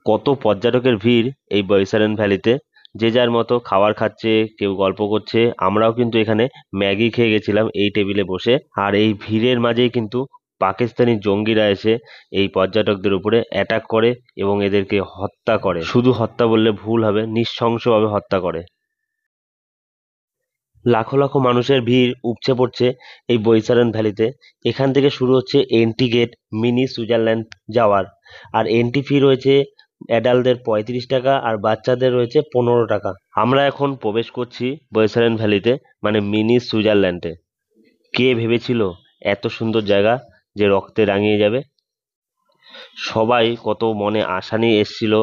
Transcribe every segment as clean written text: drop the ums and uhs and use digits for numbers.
কত পর্যটকের ভিড় এই বৈশারেন ভ্যালিতে। যে যার মতো খাবার খাচ্ছে, কেউ গল্প করছে। আমরাও কিন্তু এখানে ম্যাগি খেয়ে গেছিলাম এই টেবিলে বসে। আর এই ভিড়ের মাঝেই কিন্তু পাকিস্তানি জঙ্গিরা এসে এই পর্যটকদের উপরে অ্যাটাক করে এবং এদেরকে হত্যা করে। শুধু হত্যা বললে ভুল হবে, নৃশংসভাবে হত্যা করে। লাখো লাখো মানুষের ভিড় উপচে পড়ছে এই বৈশারেন ভ্যালিতে। এখান থেকে শুরু হচ্ছে এন্ট্রি গেট মিনি সুইজারল্যান্ড যাওয়ার। আর এন্ট্রি ফি রয়েছে অ্যাডাল্টদের 35 টাকা আর বাচ্চাদের রয়েছে 15 টাকা। আমরা এখন প্রবেশ করছি বৈশারেন ভ্যালিতে, মানে মিনি সুইজারল্যান্ডে। কে ভেবেছিল এত সুন্দর জায়গা যে রক্তে রাঙিয়ে যাবে। সবাই কত মনে আশা নিয়ে এসেছিল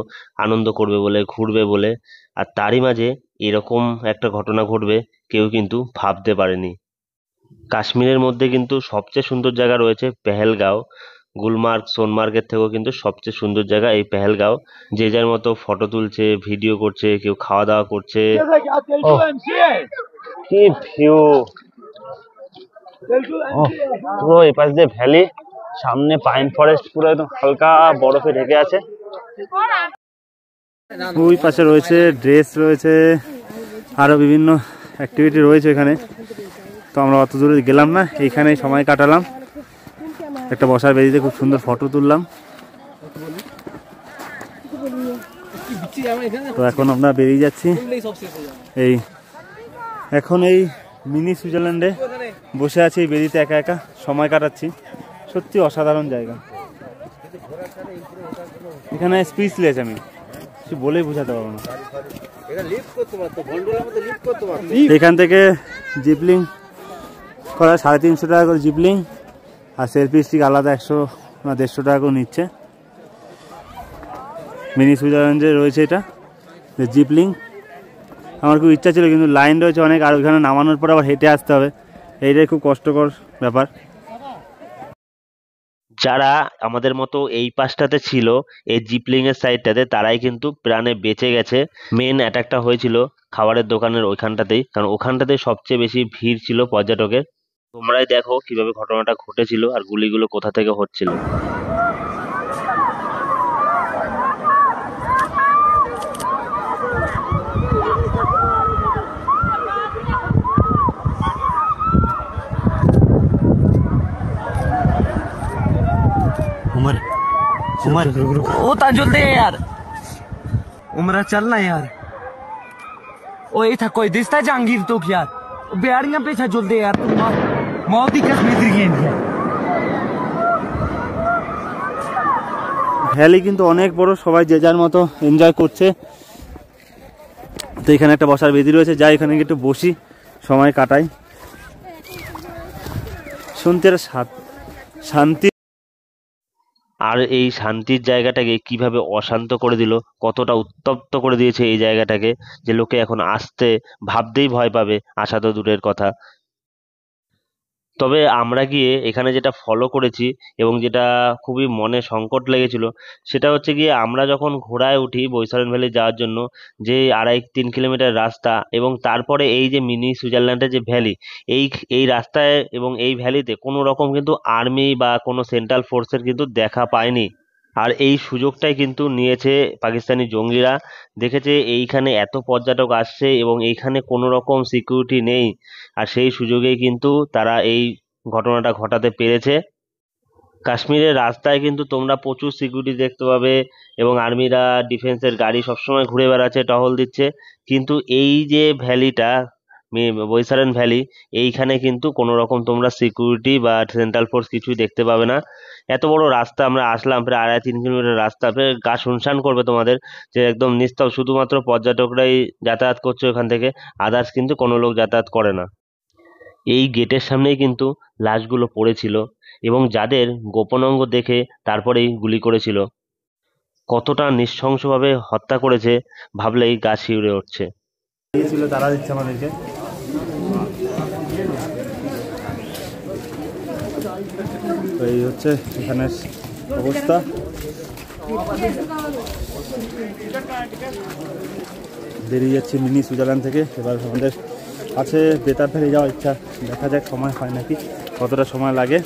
আনন্দ করবে বলে, ঘুরবে বলে। আর তারই মাঝে এরকম একটা ঘটনা ঘটবে কেউ কিন্তু ভাবতে পারেনি। কাশ্মীরের মধ্যে কিন্তু সবচেয়ে সুন্দর জায়গা রয়েছে পেহেলগাঁও। গুলমার্গ সোনমার্গের থেকেও কিন্তু সবচেয়ে সুন্দর জায়গা এই পেহেলগাঁও। যে যার মতো ফটো তুলছে, ভিডিও করছে, কেউ খাওয়া দাওয়া করছে। কি ভিউ! পুরো এপাশ দিয়ে ভ্যালি, সামনে পাইন ফরেস্ট, পুরো একদম হালকা বরফে ঢেকে আছে। ওই পাশে রয়েছে ড্রেস রয়েছে, আরো বিভিন্ন অ্যাক্টিভিটি রয়েছে এখানে। তো আমরা অত দূরে গেলাম না, এইখানেই সময় কাটালাম। একটা বসার বেদিতে খুব সুন্দর ফটো তুললাম। তো এখন আমরা বেরিয়ে যাচ্ছি। এখন এই মিনি সুইজারল্যান্ডে বসে আছি, এই বেদিতে একা একা সময় কাটাচ্ছি। সত্যি অসাধারণ জায়গা। এখানে স্পিচলেস, আমি কিছু বলেই বোঝাতে পারবো না। এখান থেকে জিপলিং করা 350 টাকা করে জিপলিং, আর সেলফি স্টিক আলাদা 100 না 150 টাকা করে নিচ্ছে। মিনি সুইজারল্যান্ডে রয়েছে এটা জিপলিং। আমার খুব ইচ্ছা ছিল, কিন্তু লাইন রয়েছে অনেক, আর ওইখানে নামানোর পর আবার হেঁটে আসতে হবে। এইটাই খুব কষ্টকর ব্যাপার। যারা আমাদের মতো এই পাশটাতে ছিল, এই জিপলিং এর সাইডটাতে, তারাই কিন্তু প্রাণে বেঁচে গেছে। মেন অ্যাটাকটা হয়েছিল খাবারের দোকানের ওইখানটাতেই, কারণ ওখানটাতেই সবচেয়ে বেশি ভিড় ছিল পর্যটকের। তোমরাই দেখো কিভাবে ঘটনাটা ঘটেছিল আর গুলিগুলো কোথা থেকে হচ্ছিল। उमर उमर ओ ताजुल दे यार, उमरा चलना यार। ओ ये था कोई दिसता जहांगीर तो यार, बेड़ियां पे ताजुल दे यार। मौत की कसम गिर गई है। ভ্যালি কিন্তু অনেক বড়, সবাই যে যার মতো এনজয় করছে। তো এখানে একটা বসার বেদি রয়েছে, যাই এখানে একটু বসি, সময় কাটাই। শুনতে শান্তি। আর এই শান্তির জায়গাটাকে কিভাবে অশান্ত করে দিল, কতটা উত্তপ্ত করে দিয়েছে এই জায়গাটাকে, যে লোকে এখন আসতে ভাবতেই ভয় পাবে, আসা তো দূরের কথা। তবে আমরা গিয়ে এখানে যেটা ফলো করেছি এবং যেটা খুবই মনে সংকট লেগেছিল, সেটা হচ্ছে গিয়ে আমরা যখন ঘোড়ায় উঠি বৈশারেন ভ্যালি যাওয়ার জন্য, যে 2.5-3 কিলোমিটার রাস্তা, এবং তারপরে এই যে মিনি সুইজারল্যান্ডের যে ভ্যালি, এই এই রাস্তায় এবং এই ভ্যালিতে কোনো রকম কিন্তু আর্মি বা কোনো সেন্ট্রাল ফোর্সের কিন্তু দেখা পায়নি। আর এই সুযোগটাই কিন্তু নিয়েছে পাকিস্তানি জঙ্গিরা। দেখেছে এইখানে এত পর্যটক আসছে এবং এইখানে কোনো রকম সিকিউরিটি নেই, আর সেই সুযোগেই কিন্তু তারা এই ঘটনাটা ঘটাতে পেরেছে। কাশ্মীরের রাস্তায় কিন্তু তোমরা প্রচুর সিকিউরিটি দেখতে পাবে এবং আর্মিরা, ডিফেন্সের গাড়ি সবসময় ঘুরে বেড়াচ্ছে, টহল দিচ্ছে। কিন্তু এই যে ভ্যালিটা, বৈশারেন ভ্যালি, এইখানে কিন্তু কোনো রকম তোমরা সিকিউরিটি বা সেন্ট্রাল ফোর্স কিছুই দেখতে পাবে না। এত বড় রাস্তা আমরা আসলাম, প্রায় 2.5-3 কিলোমিটার রাস্তা, গা শুনশান করবে তোমাদের, যে একদম নিস্তব্ধ, শুধুমাত্র পর্যটকরাই যাতায়াত করছে ওখান থেকে, আদার্স কিন্তু কোনো লোক যাতায়াত করে না। এই গেটের সামনেই কিন্তু লাশগুলো পড়েছিল এবং যাদের গোপন অঙ্গ দেখে তারপরেই গুলি করেছিল। কতটা নৃশংসভাবে হত্যা করেছে ভাবলেই গা শিউরে উঠছে। তারা দিচ্ছে আমাদেরকে। এই হচ্ছে এখানের অবস্থা। বেরিয়ে যাচ্ছি মিনি সুইজারল্যান্ড থেকে। এবার আমাদের আছে বেতার ভ্যালি যাওয়ার ইচ্ছা, দেখা যাক সময় হয় নাকি, কতটা সময় লাগে।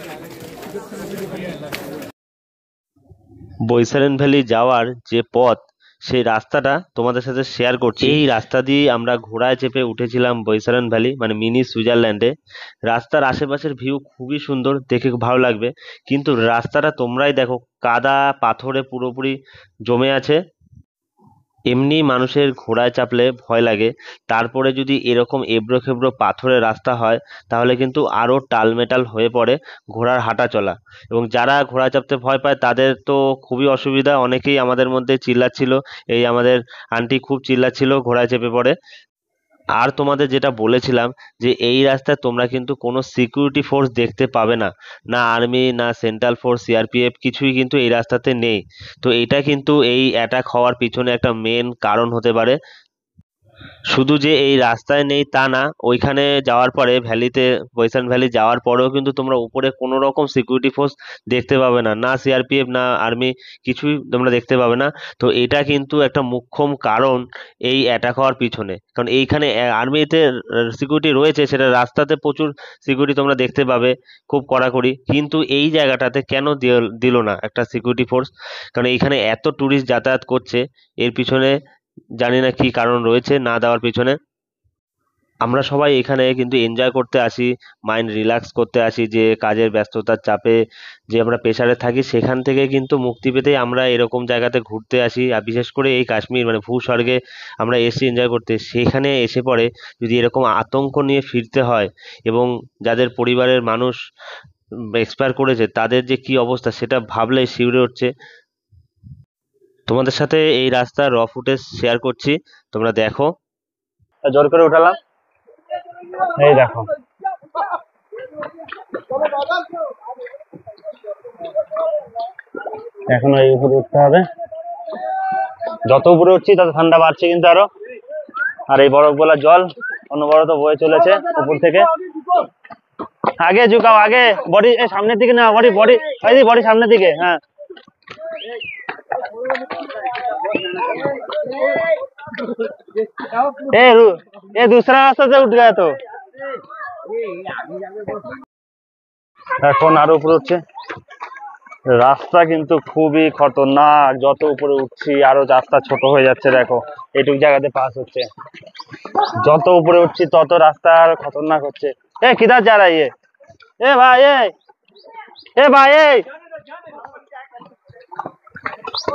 বৈশারেন ভ্যালি যাওয়ার যে পথ, সেই রাস্তাটা তোমাদের সাথে শেয়ার করছি। এই রাস্তা দিয়ে আমরা ঘোড়ায় চেপে উঠেছিলাম বৈশালন ভ্যালি, মানে মিনি সুইজারল্যান্ডে। রাস্তার আশেপাশের ভিউ খুবই সুন্দর, দেখে ভালো লাগবে, কিন্তু রাস্তাটা তোমরাই দেখো, কাদা পাথরে পুরোপুরি জমে আছে। এমনি মানুষের ঘোড়ায় চাপলে ভয় লাগে, তারপরে যদি এরকম এবড়ো খেবড়ো পাথরের রাস্তা হয় তাহলে কিন্তু আরো টালমেটাল হয়ে পড়ে ঘোড়ার হাঁটা চলা। এবং যারা ঘোড়া চাপতে ভয় পায় তাদের তো খুবই অসুবিধা। অনেকেই আমাদের মধ্যে চিল্লাচ্ছিল, এই আমাদের আন্টি খুব চিল্লাচ্ছিল ঘোড়ায় চেপে পড়ে। আর তোমাদের যেটা বলেছিলাম, যে এই রাস্তায় তোমরা কিন্তু কোনো সিকিউরিটি ফোর্স দেখতে পাবে না, না আর্মি, না সেন্ট্রাল ফোর্স, সিআরপিএফ, কিছুই কিন্তু এই রাস্তাতে নেই। তো এটা কিন্তু এই অ্যাটাক হওয়ার পিছনে একটা মেন কারণ হতে পারে। শুধু যে এই রাস্তায় নেই তা না, ওইখানে যাওয়ার পরে ভ্যালিতে, বৈশান ভ্যালি যাওয়ার পরেও কিন্তু তোমরা উপরে কোনো রকম সিকিউরিটি ফোর্স দেখতে পাবে না, না সিআরপিএফ, না আর্মি, কিছুই তোমরা দেখতে পাবে না। তো এটা কিন্তু একটা মুখ্যম কারণ এই অ্যাটাক হওয়ার পিছনে। কারণ এইখানে আর্মিতে সিকিউরিটি রয়েছে, সেটা রাস্তাতে প্রচুর সিকিউরিটি তোমরা দেখতে পাবে, খুব কড়াকড়ি, কিন্তু এই জায়গাটাতে কেন দিল না একটা সিকিউরিটি ফোর্স? কারণ এইখানে এত ট্যুরিস্ট যাতায়াত করছে, এর পিছনে জানি না কি কারণ রয়েছে না দেওয়ার পিছনে। আমরা সবাই এখানে কিন্তু এনজয় করতে আসি, মাইন্ড রিল্যাক্স করতে আসি, যে কাজের ব্যস্ততার চাপে যে আমরা প্রেশারে থাকি সেখান থেকে কিন্তু মুক্তি পেতেই আমরা এরকম জায়গাতে ঘুরতে আসি। আর বিশেষ করে এই কাশ্মীর, মানে ভূস্বর্গে আমরা এসে এনজয় করতে, সেখানে এসে পরে যদি এরকম আতঙ্ক নিয়ে ফিরতে হয়, এবং যাদের পরিবারের মানুষ এক্সপায়ার করেছে তাদের যে কি অবস্থা সেটা ভাবলে শিউরে উঠছে। তোমাদের সাথে এই রাস্তার র ফুটেজ শেয়ার করছি, তোমরা দেখো। জোর করে উঠালাম, এই দেখো। এখন এই উপরে উঠতে হবে, যত উপরে উঠছি তত ঠান্ডা বাড়ছে কিন্তু আরো। আর এই বরফ গোলা জল অনবরত বয়ে চলেছে উপর থেকে। আগে ঝুঁকাও, আগে বডি সামনের দিকে না, বডি বডি বডি সামনের দিকে। হ্যাঁ, ये दूसरा रास्ता से उठ गया तो। এখন আরো উপরে উঠছে, রাস্তা কিন্তু খুবই খতরনাক। যত উপরে উঠছি আরো রাস্তা ছোট হয়ে যাচ্ছে, দেখো এইটুক জায়গাতে পাস হচ্ছে। যত উপরে উঠছি তত রাস্তা আর খতরনাক হচ্ছে। এ কিধার যা রা ইয়ে? এ ভাই, এ ভাই,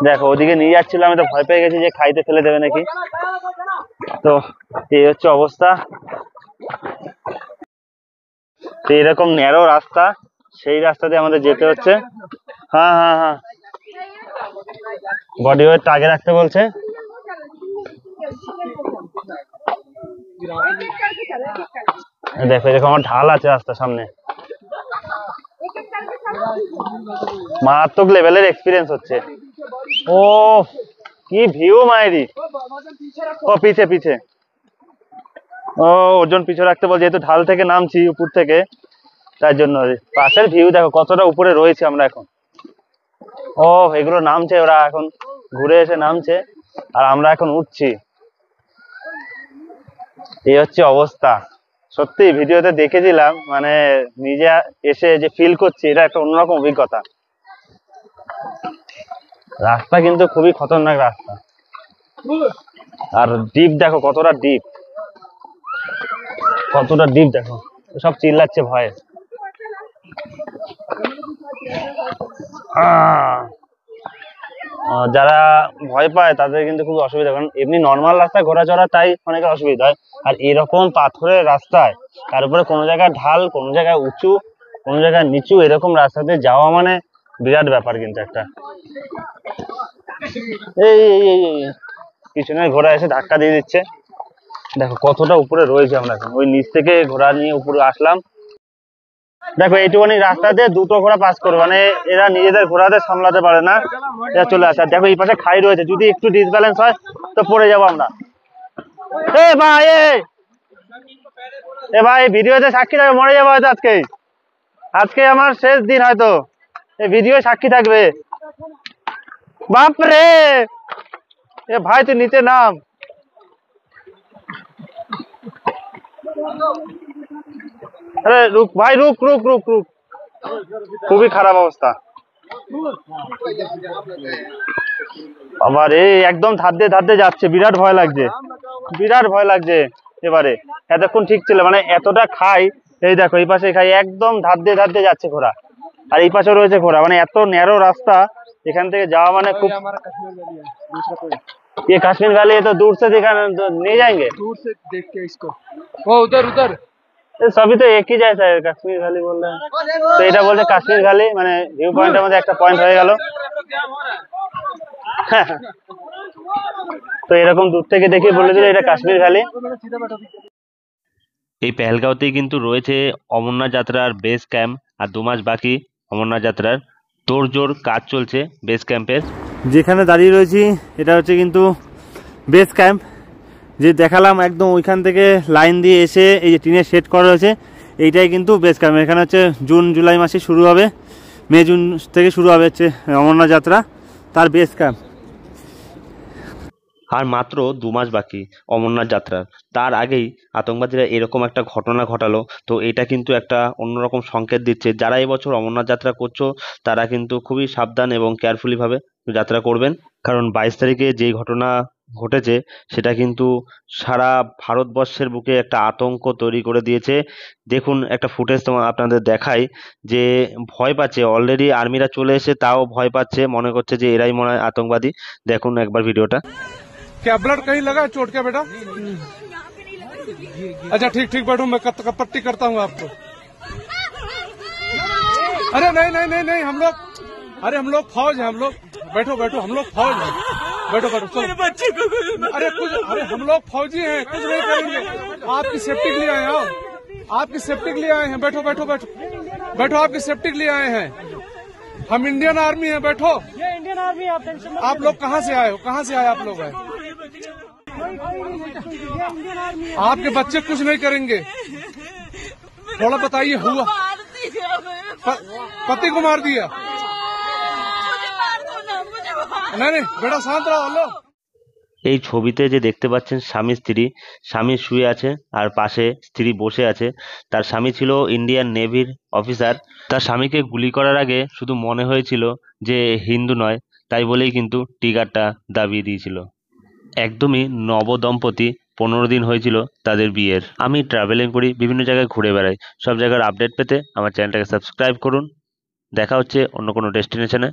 দেখো ওদিকে নিয়ে যাচ্ছিল, আমি তো ভয় পেয়ে গেছি যে খাইতে ফেলে দেবে নাকি। তো এই হচ্ছে অবস্থা। তো এরকম ন্যারো রাস্তা, সেই রাস্তা দিয়ে আমাদের যেতে হচ্ছে। হ্যাঁ হ্যাঁ হ্যাঁ, বডি ওয়েট আগে রাখতে বলছে। দেখো এরকম আমার ঢাল আছে রাস্তার সামনে, মারাত্মক লেভেলের এক্সপিরিয়েন্স হচ্ছে। ও কি ভিউ মায়েরি। ও পিছে পিছে, ও ওজন পিছু রাখতে বল, যেহেতু ঢাল থেকে নামছি উপর থেকে, তার জন্য। পাশের ভিউ দেখো কতটা উপরে রয়েছে আমরা এখন। ও এগুলো নামছে, ওরা এখন ঘুরে এসে নামছে, আর আমরা এখন উঠছি। এই হচ্ছে অবস্থা। সত্যি ভিডিওতে দেখেছিলাম, মানে নিজে এসে যে ফিল করছি, এটা একটা অন্যরকম অভিজ্ঞতা। রাস্তা কিন্তু খুবই খতরনাক রাস্তা। আর ডিপ দেখো কতটা ডিপ, কতটা ডিপ দেখো, সব চিল্লাচ্ছে ভয়ে। যারা ভয় পায় তাদের কিন্তু খুব অসুবিধা, কারণ এমনি নর্মাল রাস্তায় ঘোরাচড়া তাই অনেকের অসুবিধা হয়, আর এরকম পাথরের রাস্তায়, তার উপরে কোনো জায়গায় ঢাল, কোনো জায়গায় উঁচু, কোনো জায়গায় নিচু, এরকম রাস্তাতে যাওয়া মানে বিরাট ব্যাপার কিন্তু একটা। এই পিছনের ঘোড়া এসে ধাক্কা দিয়ে দিচ্ছে। দেখো কতটা উপরে রয়েছে, আমরা এখন ওই নিচ থেকে ঘোড়া নিয়ে উপরে আসলাম। দেখো এইটুখানি রাস্তাতে দুটো ঘোড়া পাস করবে, মানে এরা নিজেদের ঘোড়াদের সামলাতে পারে না, এরা চলে আসে। দেখো এই পাশে খাই রয়েছে, যদি একটু ডিসব্যালেন্স হয় তো পড়ে যাবো আমরা। এ ভাই, এ ভাই ভিডিওতে সাক্ষী থাকবে, মরে যাবো হয়তো আজকে। আজকে আমার শেষ দিন হয়তো, এই ভিডিও সাক্ষী থাকবে। বাপরে, এ ভাই তুই নিচে নাম। আরে রুক ভাই, রুক রুক রুক রুক, খুবই খারাপ অবস্থা। বাবা রে, একদম ধাদ্দে ধাদ্দে যাচ্ছে, বিরাট ভয় লাগছে, বিরাট ভয় লাগছে। এবারে এতক্ষণ ঠিক ছিল, মানে এতটা খাই, এই দেখো এই পাশে খাই, একদম ধাদ্দে ধাদ্দে যাচ্ছে ঘোড়া, আর এই পাশে রয়েছে ঘোড়া, মানে এত ন্যারো রাস্তা, এখান থেকে যাওয়া মানে খুব। ये कश्मीर वैली है तो दूर से दिखा तो नहीं जाएंगे, दूर से देख के इसको, वो उधर उधर ये सभी तो एक ही जैसा है, कश्मीर वैली बोल रहे हैं तो এটা বলছে কাশ্মীর ভ্যালি, মানে ভিউ পয়েন্টের মধ্যে একটা পয়েন্ট হয়ে গেল। তো এরকম দূর থেকে দেখে বলে দিল এটা কাশ্মীর ভ্যালি। এই পেহেলগাঁওতেই কিন্তু রয়েছে অমরনাথ যাত্রার বেস ক্যাম্প, আর 2 মাস বাকি অমরনাথ যাত্রার। তোড়জোড় কাজ চলছে বেস ক্যাম্পের। যেখানে দাঁড়িয়ে রয়েছি এটা হচ্ছে কিন্তু বেস ক্যাম্প, যে দেখালাম একদম ওইখান থেকে লাইন দিয়ে এসে এই যে টিনের শেড করা রয়েছে, এইটাই কিন্তু বেস ক্যাম্প। এখানে হচ্ছে জুন জুলাই মাসে শুরু হবে, মে জুন থেকে শুরু হবে হচ্ছে অমরনাথ যাত্রা, তার বেস ক্যাম্প। আর মাত্র 2 মাস বাকি অমরনাথ যাত্রার, তার আগেই আতঙ্কবাদীরা এরকম একটা ঘটনা ঘটালো। তো এটা কিন্তু একটা অন্যরকম সংকেত দিচ্ছে, যারা এবছর অমরনাথ যাত্রা করছো তারা কিন্তু খুবই সাবধান এবং কেয়ারফুলি ভাবে যাত্রা করবেন। কারণ 22 তারিখে যেই ঘটনা ঘটেছে সেটা কিন্তু সারা ভারতবর্ষের বুকে একটা আতঙ্ক তৈরি করে দিয়েছে। দেখুন একটা ফুটেজ আপনাদের দেখাই, যে ভয় পাচ্ছে, অলরেডি আর্মিরা চলে এসে তাও ভয় পাচ্ছে, মনে করছে যে এরাই মনে হয় আতঙ্কবাদী। দেখুন একবার ভিডিওটা। क्या ब्लड कहीं लगा है? चोट क्या बेटा? अच्छा ठीक ठीक बैठो, मैं पट्टी करता हूँ आपको। अरे नहीं नहीं नहीं नहीं, हम लोग, अरे हम लोग फौज हैं, हम लोग, बैठो बैठो, हम लोग फौज हैं, बैठो बैठो चलो। अरे कुछ, अरे हम लोग फौजी हैं, कुछ नहीं करेंगे, आपकी सेफ्टी के लिए आए हैं, आओ, आपकी सेफ्टी के लिए आए हैं, बैठो बैठो बैठो बैठो, आपकी सेफ्टी के लिए आए हैं, हम इंडियन आर्मी हैं, बैठो। ये इंडियन आर्मी, आप टेंशन मत। आप लोग कहाँ से आए हो, कहाँ से आए आप लोग? हैं आपके बच्चे कुछ नहीं करेंगे, थोड़ा बताइए। हुआ पति को मार दिया? नहीं नहीं बेटा शांत रहो, लो। এই ছবিতে যে দেখতে পাচ্ছেন স্বামী স্ত্রী, স্বামী শুয়ে আছে আর পাশে স্ত্রী বসে আছে। তার স্বামী ছিল ইন্ডিয়ান নেভির অফিসার। তার স্বামীকে গুলি করার আগে শুধু মনে হয়েছিল যে হিন্দু নয়, তাই বলেই কিন্তু টিকারটা দাবিয়ে দিয়েছিল। একদমই নবদম্পতি, 15 দিন হয়েছিল তাদের বিয়ের। আমি ট্রাভেলিং করি, বিভিন্ন জায়গায় ঘুরে বেড়াই, সব জায়গার আপডেট পেতে আমার চ্যানেলটাকে সাবস্ক্রাইব করুন। দেখা হচ্ছে অন্য কোনো ডেস্টিনেশনে।